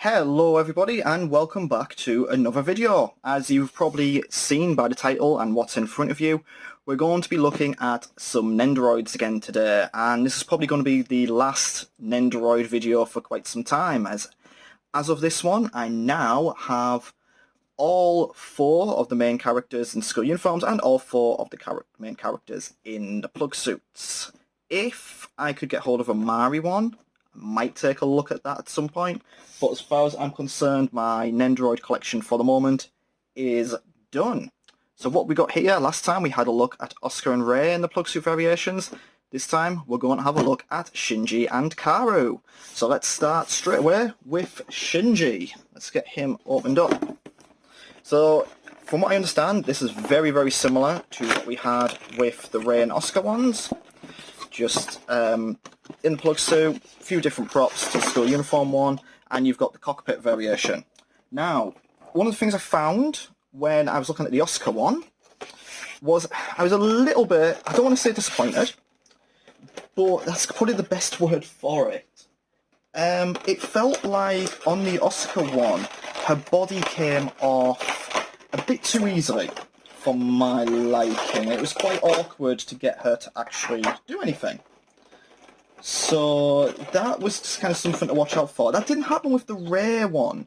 Hello everybody and welcome back to another video. As you've probably seen by the title and what's in front of you, we're going to be looking at some Nendoroids again today, and this is probably going to be the last Nendoroid video for quite some time, as of this one I now have all 4 of the main characters in school uniforms and all 4 of the main characters in the Plugsuits. If I could get hold of a Mari one, might take a look at that at some point, but as far as I'm concerned, my Nendoroid collection for the moment is done. So what we got here, last time we had a look at Oscar and Ray in the Plugsuit variations. This time we're going to have a look at Shinji and Kaworu. So let's start straight away with Shinji. Let's get him opened up. So from what I understand, this is very, very similar to what we had with the Ray and Oscar ones. Just in the Plugsuit, a few different props to the school uniform one, and you've got the cockpit variation. Now, one of the things I found when I was looking at the Oscar one was I was a little bit, I don't want to say disappointed, but that's probably the best word for it. It felt like on the Oscar one, her body came off a bit too easily for my liking. It was quite awkward to get her to actually do anything. So that was just kind of something to watch out for. That didn't happen with the Rare one.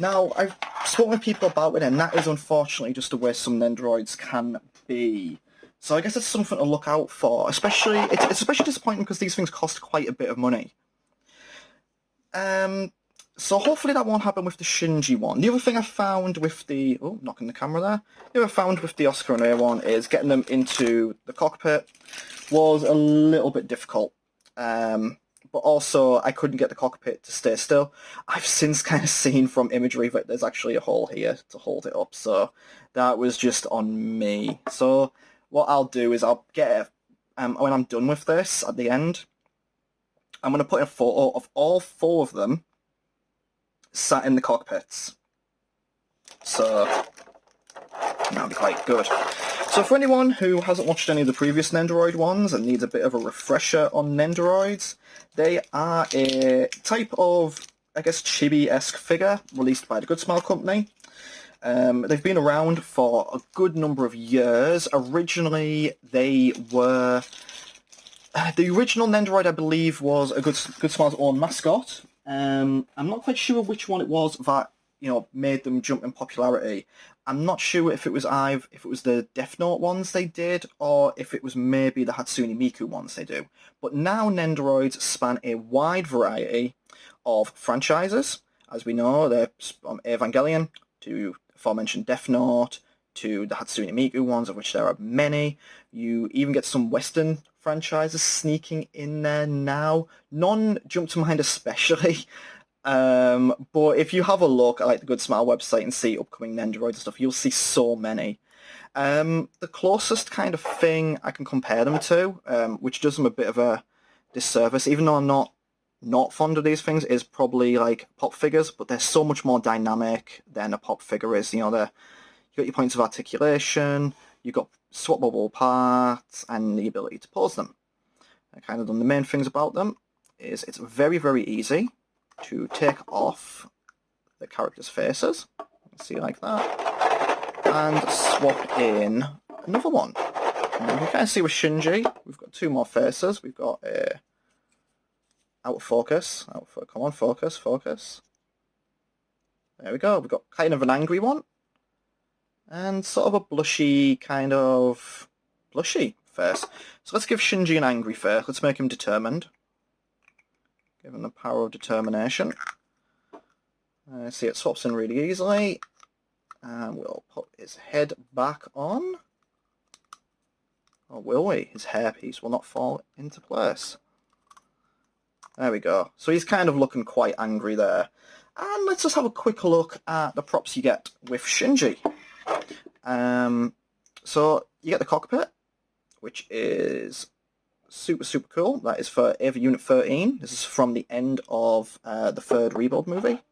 Now, I've spoken with people about it, and that is unfortunately just the way some Nendoroids can be. So I guess it's something to look out for. Especially, it's especially disappointing because these things cost quite a bit of money. So hopefully that won't happen with the Shinji one. The other thing I found with the... Oh, knocking the camera there. The other thing I found with the Oscar and Ray one is getting them into the cockpit was a little bit difficult. But also I couldn't get the cockpit to stay still. I've since kind of seen from imagery that there's actually a hole here to hold it up, so that was just on me. So what I'll do is I'll get when I'm done with this at the end, I'm going to put a photo of all 4 of them sat in the cockpits. So that'll be quite good. So for anyone who hasn't watched any of the previous Nendoroid ones and needs a bit of a refresher on Nendoroids, they are a type of, I guess, chibi-esque figure released by the Good Smile Company. They've been around for a good number of years. Originally, they were... the original Nendoroid, I believe, was a Good Smile's own mascot. I'm not quite sure which one it was that, made them jump in popularity. I'm not sure if it was the Death Note ones they did, or if it was maybe the Hatsune Miku ones they do. But now Nendoroids span a wide variety of franchises. As we know, they're from Evangelion to aforementioned Death Note to the Hatsune Miku ones, of which there are many. You even get some Western franchises sneaking in there now. None jump to mind especially. But if you have a look at the Good Smile website and see upcoming Nendoroid and stuff, you'll see so many. The closest kind of thing I can compare them to, which does them a bit of a disservice, even though I'm not fond of these things, is probably like pop figures, but they're so much more dynamic than a pop figure is. You got your points of articulation, you've got swappable parts, and the ability to pose them. Kind of the main things about them is it's very, very easy to take off the characters' faces, see like that, and swap in another one. And you can kind of see with Shinji, we've got 2 more faces. We've got a out of focus, come on, focus. There we go. We've got kind of an angry one, and sort of a blushy face. So let's give Shinji an angry face. Let's make him determined. Give him the power of determination. See, it swaps in really easily. And we'll put his head back on. Or will we? His hairpiece will not fall into place. There we go. So he's kind of looking quite angry there. And let's just have a quick look at the props you get with Shinji. So you get the cockpit, which is super, super cool. That is for Ava Unit 13. This is from the end of the 3rd Rebuild movie.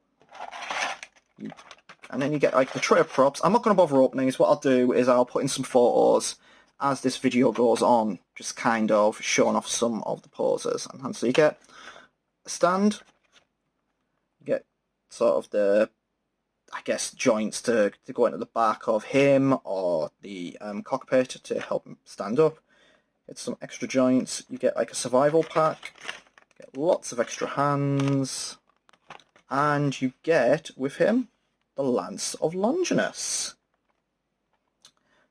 And then you get the tray of props. I'm not going to bother opening these. What I'll do is I'll put in some photos as this video goes on, just kind of showing off some of the poses. And so you get a stand, you get sort of the, I guess, joints to go into the back of him or the cockpit to help him stand up. Get some extra joints. You get like a survival pack. Get lots of extra hands. And you get, with him, the Lance of Longinus.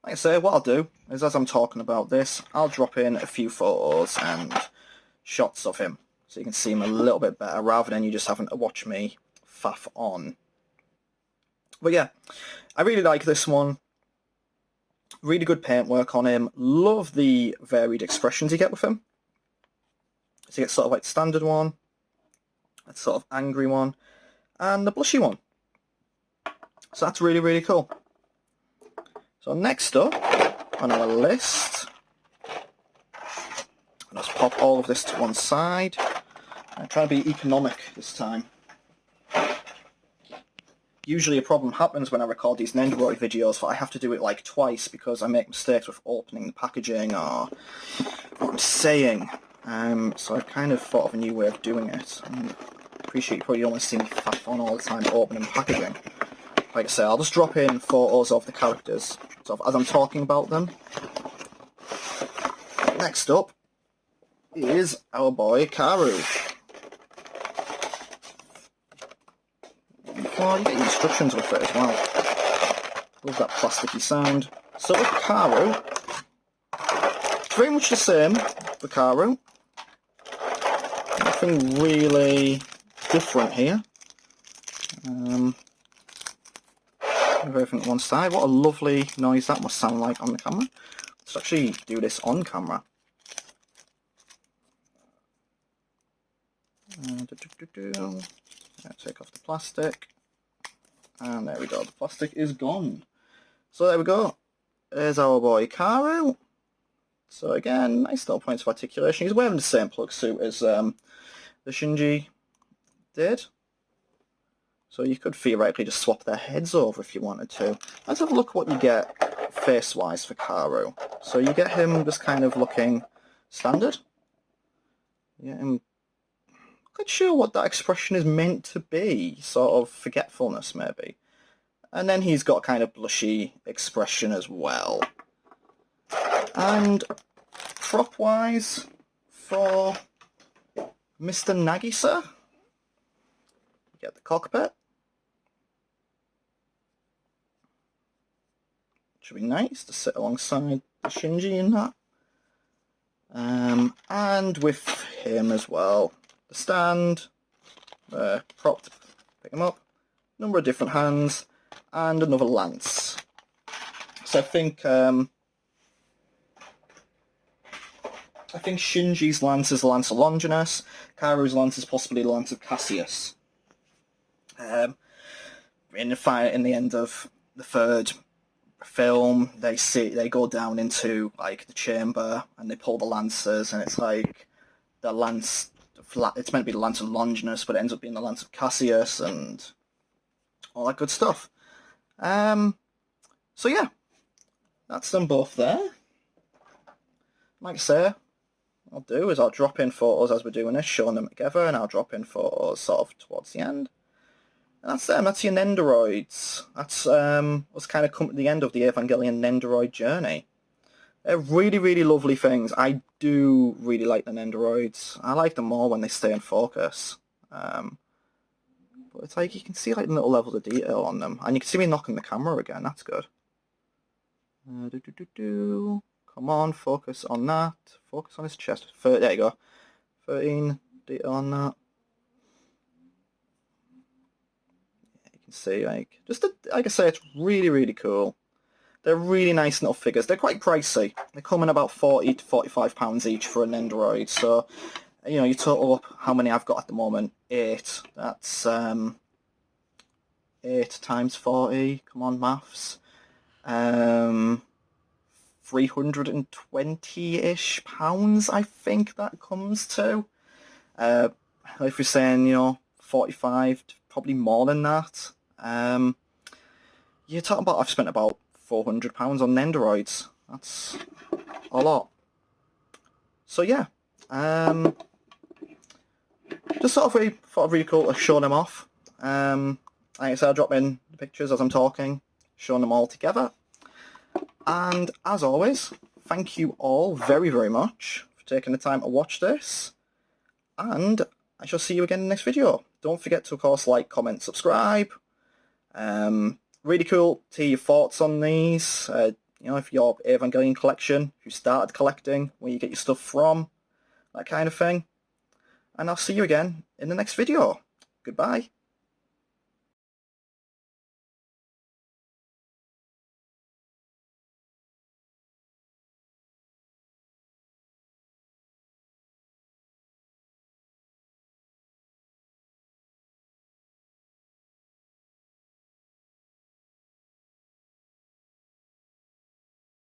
Like I say, what I'll do is, as I'm talking about this, I'll drop in a few photos and shots of him, so you can see him a little bit better, rather than you just having to watch me faff on. But yeah, I really like this one. Really good paintwork on him. Love the varied expressions you get with him. So you get sort of like the standard one, a sort of angry one, and the blushy one. So that's really, really cool. So next up on our list, let's pop all of this to one side. I'm trying to be economic this time. Usually a problem happens when I record these Nendoroid videos, but I have to do it like twice because I make mistakes with opening the packaging or what I'm saying. So I've kind of thought of a new way of doing it. I appreciate you probably don't want to see me faff on all the time opening packaging. Like I say, I'll just drop in photos of the characters sort of as I'm talking about them. Next up is our boy Kaworu. Oh, you get your instructions with it as well. Love that plasticky sound. So with Kaworu, it's very much the same for Kaworu. Nothing really different here. Everything to one side. What a lovely noise that must sound like on the camera. Let's actually do this on camera. Take off the plastic. And there we go, the plastic is gone. So there we go. There's our boy Kaworu. So again, nice little points of articulation. He's wearing the same plug suit as the Shinji did. So you could theoretically just swap their heads over if you wanted to. Let's have a look what you get face-wise for Kaworu. So you get him just kind of looking standard. You get him, I'm not sure what that expression is meant to be. Sort of forgetfulness, maybe. And then he's got kind of blushy expression as well. And prop-wise, for Mr. Nagisa, you get the cockpit. Should be nice to sit alongside the Shinji in that. And with him as well, the stand, prop to pick him up, number of different hands, and another lance. So I think Shinji's lance is the Lance of Longinus. Kaworu's lance is possibly the Lance of Cassius. In the end of the third film, they go down into like the chamber and they pull the lances, and it's like the lance. It's meant to be the Lance of Longinus, but it ends up being the Lance of Cassius and all that good stuff. So yeah, that's them both there. Like I say, what I'll do is I'll drop in photos as we're doing this, showing them together, and I'll drop in photos sort of towards the end. And that's them, that's your Nendoroids. That's us kind of come to the end of the Evangelion Nendoroid journey. They're really, really lovely things. I do really like the Nendoroids. I like them more when they stay in focus. But it's like you can see like little levels of detail on them. And you can see me knocking the camera again, that's good. Come on, focus on that. Focus on his chest. There you go. 13 detail on that. You can see, like, like I say, it's really, really cool. They're really nice little figures. They're quite pricey. They come in about £40 to £45 each for a Nendoroid. So, you know, you total up how many I've got at the moment. 8. That's 8 times 40. Come on, maths. 320-ish pounds, I think that comes to. If we're saying, you know, 45, probably more than that. You're talking about, I've spent about £400 on Nendoroids. That's a lot. So yeah, just sort of really cool to show them off. Like I said, I'll drop in the pictures as I'm talking, showing them all together. And as always, thank you all very, very much for taking the time to watch this. And I shall see you again in the next video. Don't forget to, of course, like, comment, subscribe. Really cool to hear your thoughts on these. You know, if your Evangelion collection, if you started collecting, where you get your stuff from, that kind of thing. And I'll see you again in the next video. Goodbye.